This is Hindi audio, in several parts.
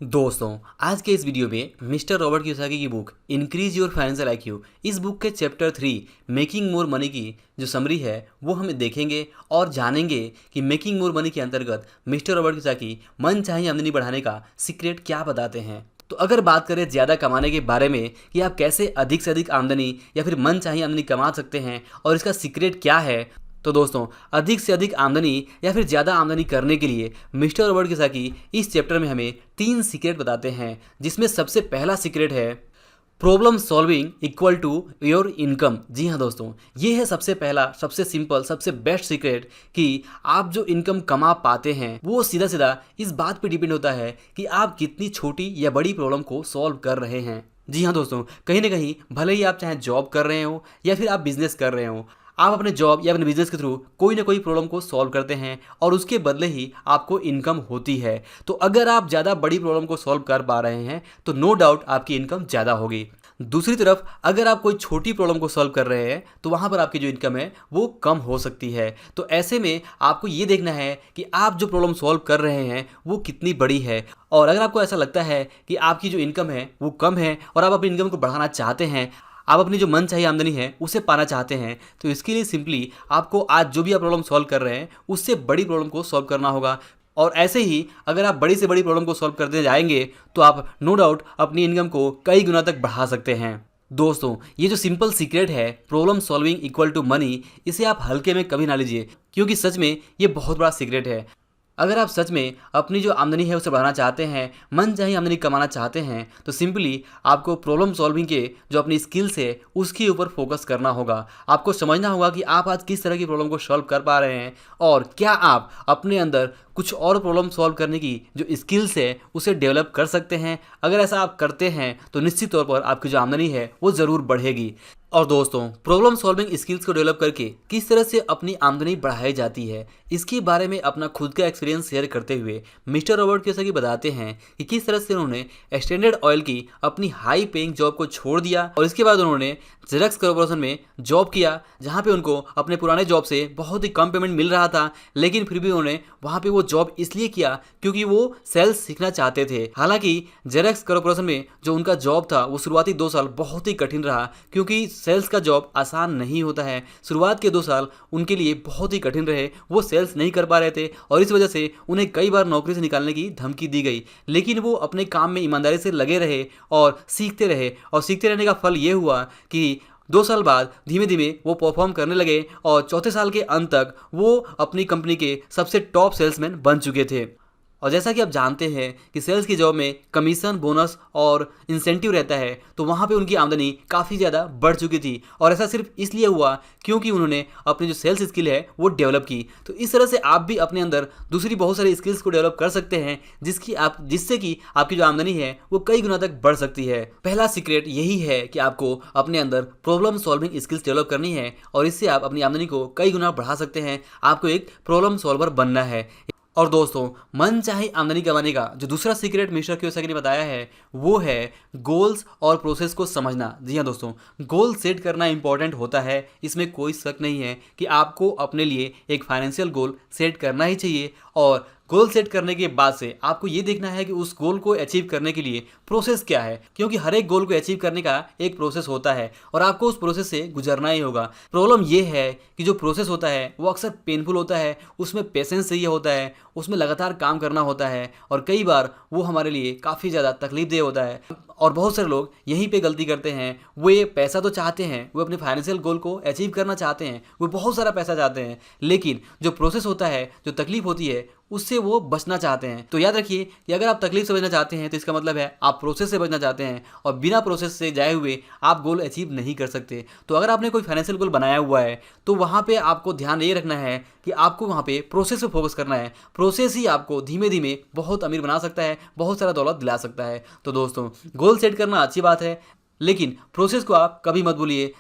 दोस्तों, आज के इस वीडियो में मिस्टर रॉबर्ट कियोसाकी की book increase your financial IQ, इस बुक के चैप्टर 3 मेकिंग मोर मनी की जो समरी है वो हम देखेंगे और जानेंगे कि मेकिंग मोर मनी के अंतर्गत मिस्टर रॉबर्ट कियोसाकी मनचाही आमदनी बढ़ाने का सीक्रेट क्या बताते हैं। तो अगर बात करें ज़्यादा कमाने के बारे में कि आप कैसे अधिक से अधिक आमदनी या फिर मनचाही आमदनी कमा सकते हैं और इसका सीक्रेट क्या है, तो दोस्तों अधिक से अधिक आमदनी या फिर ज़्यादा आमदनी करने के लिए मिस्टर रॉबर्ट कियोसाकी इस चैप्टर में हमें 3 सीक्रेट बताते हैं, जिसमें सबसे पहला सीक्रेट है problem solving equal to your income. जी हाँ दोस्तों, ये है सबसे पहला, सबसे सिंपल, सबसे बेस्ट सीक्रेट कि आप जो इनकम कमा पाते हैं वो सीधा सीधा इस बात पे डिपेंड होता है कि आप कितनी छोटी या बड़ी प्रॉब्लम को सॉल्व कर रहे हैं। जी हाँ दोस्तों, कहीं ना कहीं भले ही आप चाहे जॉब कर रहे हो या फिर आप बिजनेस कर रहे हो, आप अपने जॉब या अपने बिजनेस के थ्रू कोई ना कोई प्रॉब्लम को सॉल्व करते हैं और उसके बदले ही आपको इनकम होती है। तो अगर आप ज़्यादा बड़ी प्रॉब्लम को सॉल्व कर पा रहे हैं तो नो डाउट आपकी इनकम ज़्यादा होगी। दूसरी तरफ अगर आप कोई छोटी प्रॉब्लम को सॉल्व कर रहे हैं तो वहाँ पर आपकी जो इनकम है वो कम हो सकती है। तो ऐसे में आपको ये देखना है कि आप जो प्रॉब्लम सॉल्व कर रहे हैं वो कितनी बड़ी है। और अगर आपको ऐसा लगता है कि आपकी जो इनकम है वो कम है और आप अपनी इनकम को बढ़ाना चाहते हैं, आप अपनी जो मनचाही आमदनी है उसे पाना चाहते हैं, तो इसके लिए सिंपली आपको आज जो भी आप प्रॉब्लम सॉल्व कर रहे हैं उससे बड़ी प्रॉब्लम को सॉल्व करना होगा। और ऐसे ही अगर आप बड़ी से बड़ी प्रॉब्लम को सॉल्व करते जाएंगे तो आप नो डाउट अपनी इनकम को कई गुना तक बढ़ा सकते हैं। दोस्तों, ये जो सिंपल सीक्रेट है problem solving equal to money, इसे आप हल्के में कभी ना लीजिए, क्योंकि सच में ये बहुत बड़ा सीक्रेट है। अगर आप सच में अपनी जो आमदनी है उसे बढ़ाना चाहते हैं, मनचाही आमदनी कमाना चाहते हैं, तो सिंपली आपको प्रॉब्लम सॉल्विंग के जो अपनी स्किल्स है उसके ऊपर फोकस करना होगा। आपको समझना होगा कि आप आज किस तरह की प्रॉब्लम को सॉल्व कर पा रहे हैं और क्या आप अपने अंदर कुछ और प्रॉब्लम सॉल्व करने की जो स्किल्स है उसे डेवलप कर सकते हैं। अगर ऐसा आप करते हैं तो निश्चित तौर पर आपकी जो आमदनी है वो ज़रूर बढ़ेगी। और दोस्तों, प्रॉब्लम सॉल्विंग स्किल्स को डेवलप करके किस तरह से अपनी आमदनी बढ़ाई जाती है, इसके बारे में अपना खुद का एक्सपीरियंस शेयर करते हुए मिस्टर रॉबर्ट कियोसाकी बताते हैं कि किस तरह से उन्होंने स्टैंडर्ड ऑयल की अपनी हाई पेइंग जॉब को छोड़ दिया और इसके बाद उन्होंने जेरॉक्स कॉर्पोरेशन में जॉब किया, जहाँ पे उनको अपने पुराने जॉब से बहुत ही कम पेमेंट मिल रहा था, लेकिन फिर भी उन्होंने वहाँ पे वो जॉब इसलिए किया क्योंकि वो सेल्स सीखना चाहते थे। हालांकि जेरॉक्स कॉर्पोरेशन में जो उनका जॉब था वो शुरुआती 2 साल बहुत ही कठिन रहा, क्योंकि सेल्स का जॉब आसान नहीं होता है। शुरुआत के 2 साल उनके लिए बहुत ही कठिन रहे, वो सेल्स नहीं कर पा रहे थे और इस वजह से उन्हें कई बार नौकरी से निकालने की धमकी दी गई, लेकिन वो अपने काम में ईमानदारी से लगे रहे और सीखते रहे। और सीखते रहने का फल ये हुआ कि 2 साल बाद धीमे धीमे वो परफॉर्म करने लगे और चौथे साल के अंत तक वो अपनी कंपनी के सबसे टॉप सेल्समैन बन चुके थे। और जैसा कि आप जानते हैं कि सेल्स की जॉब में कमीशन, बोनस और इंसेंटिव रहता है, तो वहाँ पे उनकी आमदनी काफ़ी ज़्यादा बढ़ चुकी थी और ऐसा सिर्फ इसलिए हुआ क्योंकि उन्होंने अपनी जो सेल्स स्किल है वो डेवलप की। तो इस तरह से आप भी अपने अंदर दूसरी बहुत सारी स्किल्स को डेवलप कर सकते हैं जिससे कि आपकी जो आमदनी है वो कई गुना तक बढ़ सकती है। पहला सीक्रेट यही है कि आपको अपने अंदर प्रॉब्लम सॉल्विंग स्किल्स डेवलप करनी है और इससे आप अपनी आमदनी को कई गुना बढ़ा सकते हैं। आपको एक प्रॉब्लम सॉल्वर बनना है। और दोस्तों, मनचाही आमदनी कमाने का जो दूसरा सीक्रेट मिस्टर कियोसाकी ने बताया है वो है गोल्स और प्रोसेस को समझना। जी हाँ दोस्तों, गोल सेट करना इंपॉर्टेंट होता है, इसमें कोई शक नहीं है कि आपको अपने लिए एक फाइनेंशियल गोल सेट करना ही चाहिए। और गोल सेट करने के बाद से आपको ये देखना है कि उस गोल को अचीव करने के लिए प्रोसेस क्या है, क्योंकि हर एक गोल को अचीव करने का एक प्रोसेस होता है और आपको उस प्रोसेस से गुजरना ही होगा। प्रॉब्लम ये है कि जो प्रोसेस होता है वो अक्सर पेनफुल होता है, उसमें पेशेंस चाहिए होता है, उसमें लगातार काम करना होता है और कई बार वो हमारे लिए काफ़ी ज़्यादा तकलीफदेह होता है। और बहुत सारे लोग यहीं पे गलती करते हैं, वो ये पैसा तो चाहते हैं, वो अपने फाइनेंशियल गोल को अचीव करना चाहते हैं, वो बहुत सारा पैसा चाहते हैं, लेकिन जो प्रोसेस होता है, जो तकलीफ होती है, उससे वो बचना चाहते हैं। तो याद रखिए कि अगर आप तकलीफ से बचना चाहते हैं तो इसका मतलब है आप प्रोसेस से बचना चाहते हैं और बिना प्रोसेस से जाए हुए आप गोल अचीव नहीं कर सकते। तो अगर आपने कोई फाइनेंशियल गोल बनाया हुआ है तो वहाँ पे आपको ध्यान ये रखना है कि आपको वहाँ पे प्रोसेस पे फोकस करना है। प्रोसेस ही आपको धीमे धीमे बहुत अमीर बना सकता है, बहुत सारा दौलत दिला सकता है। तो दोस्तों, गोल सेट करना अच्छी बात है, लेकिन प्रोसेस को आप कभी मत भूलिए।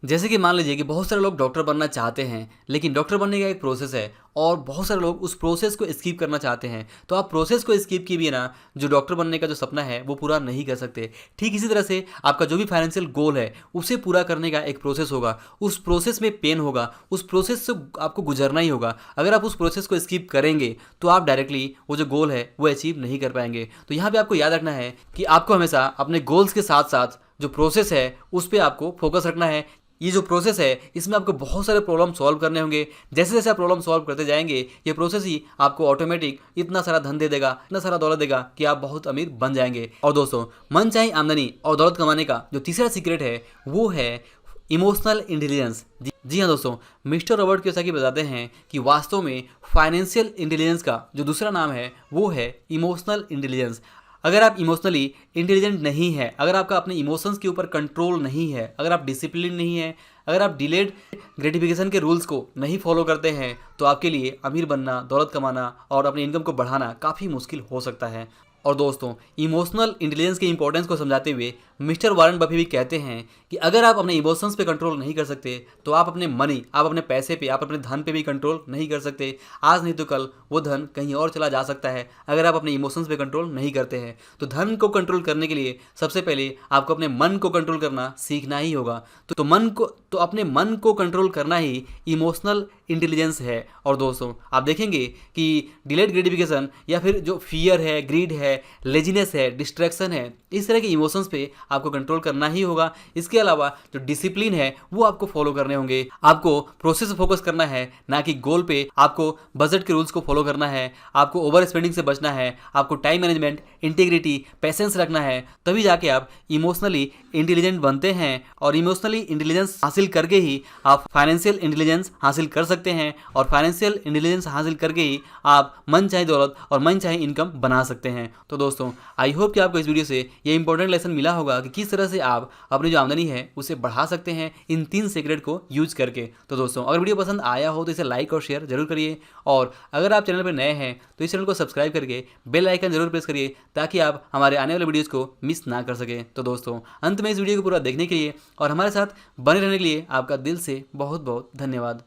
जैसे कि मान लीजिए कि बहुत सारे लोग डॉक्टर बनना चाहते हैं, लेकिन डॉक्टर बनने का एक प्रोसेस है और बहुत सारे लोग उस प्रोसेस को स्किप करना चाहते हैं। तो आप प्रोसेस को स्किप किए भी ना, जो डॉक्टर बनने का जो सपना है वो पूरा नहीं कर सकते। ठीक इसी तरह से आपका जो भी फाइनेंशियल गोल है उसे पूरा करने का एक प्रोसेस होगा, उस प्रोसेस में पेन होगा, उस प्रोसेस से आपको गुजरना ही होगा। अगर आप उस प्रोसेस को स्किप करेंगे तो आप डायरेक्टली वो जो गोल है वो अचीव नहीं कर पाएंगे। तो यहाँ पे आपको याद रखना है कि आपको हमेशा अपने गोल्स के साथ साथ जो प्रोसेस है उस पर आपको फोकस रखना है। ये जो प्रोसेस है इसमें आपको बहुत सारे प्रॉब्लम सॉल्व करने होंगे। जैसे जैसे आप प्रॉब्लम सॉल्व करते जाएंगे ये प्रोसेस ही आपको ऑटोमेटिक इतना सारा धन दे देगा, इतना सारा दौलत देगा कि आप बहुत अमीर बन जाएंगे। और दोस्तों, मनचाही आमदनी और दौलत कमाने का जो तीसरा सीक्रेट है वो है इमोशनल इंटेलिजेंस। जी हाँ दोस्तों, मिस्टर रॉबर्ट कियोसाकी बताते हैं कि वास्तव में फाइनेंशियल इंटेलिजेंस का जो दूसरा नाम है वो है इमोशनल इंटेलिजेंस। अगर आप इमोशनली इंटेलिजेंट नहीं है, अगर आपका अपने इमोशंस के ऊपर कंट्रोल नहीं है, अगर आप डिसिप्लिन नहीं है, अगर आप डिलेड ग्रेटिफिकेशन के रूल्स को नहीं फॉलो करते हैं, तो आपके लिए अमीर बनना, दौलत कमाना और अपनी इनकम को बढ़ाना काफ़ी मुश्किल हो सकता है। और दोस्तों, इमोशनल इंटेलिजेंस के इंपॉर्टेंस को समझाते हुए मिस्टर वॉरेन बफे भी कहते हैं कि अगर आप अपने इमोशंस पे कंट्रोल नहीं कर सकते तो आप अपने मनी, आप अपने पैसे पे, आप अपने धन पे भी कंट्रोल नहीं कर सकते। आज नहीं तो कल वो धन कहीं और चला जा सकता है अगर आप अपने इमोशंस पे कंट्रोल नहीं करते हैं। तो धन को कंट्रोल करने के लिए सबसे पहले आपको अपने मन को कंट्रोल करना सीखना ही होगा। तो अपने मन को कंट्रोल करना ही इमोशनल इंटेलिजेंस है। और दोस्तों, आप देखेंगे कि डिलेड ग्रेटिफिकेशन या फिर जो फियर है, ग्रीड है, लेजीनेस है, डिस्ट्रैक्शन है, इस तरह के इमोशंस पे आपको कंट्रोल करना ही होगा। इसके अलावा जो डिसिप्लिन है वो आपको फॉलो करने होंगे। आपको प्रोसेस पे फोकस करना है, ना कि गोल पे। आपको बजट के रूल्स को फॉलो करना है, आपको ओवर स्पेंडिंग से बचना है, आपको टाइम मैनेजमेंट, इंटीग्रिटी, पेशेंस रखना है। तभी जाके आप इमोशनली इंटेलिजेंट बनते हैं और इमोशनली इंटेलिजेंस हासिल करके ही आप फाइनेंशियल इंटेलिजेंस हासिल कर सकते हैं और फाइनेंशियल इंटेलिजेंस हासिल करके ही आप मनचाही दौलत और मनचाही इनकम बना सकते हैं। तो दोस्तों, आई होप कि आपको इस वीडियो से ये इंपॉर्टेंट लेसन मिला होगा कि किस तरह से आप अपनी जो आमदनी है उसे बढ़ा सकते हैं इन 3 सीक्रेट को यूज करके। तो दोस्तों, अगर वीडियो पसंद आया हो तो इसे लाइक और शेयर जरूर करिए और अगर आप चैनल पर नए हैं तो इस चैनल को सब्सक्राइब करके बेल आइकन जरूर प्रेस करिए ताकि आप हमारे आने वाले वीडियोज़ को मिस ना कर सकें। तो दोस्तों, अंत में इस वीडियो को पूरा देखने के लिए और हमारे साथ बने रहने के लिए आपका दिल से बहुत बहुत धन्यवाद।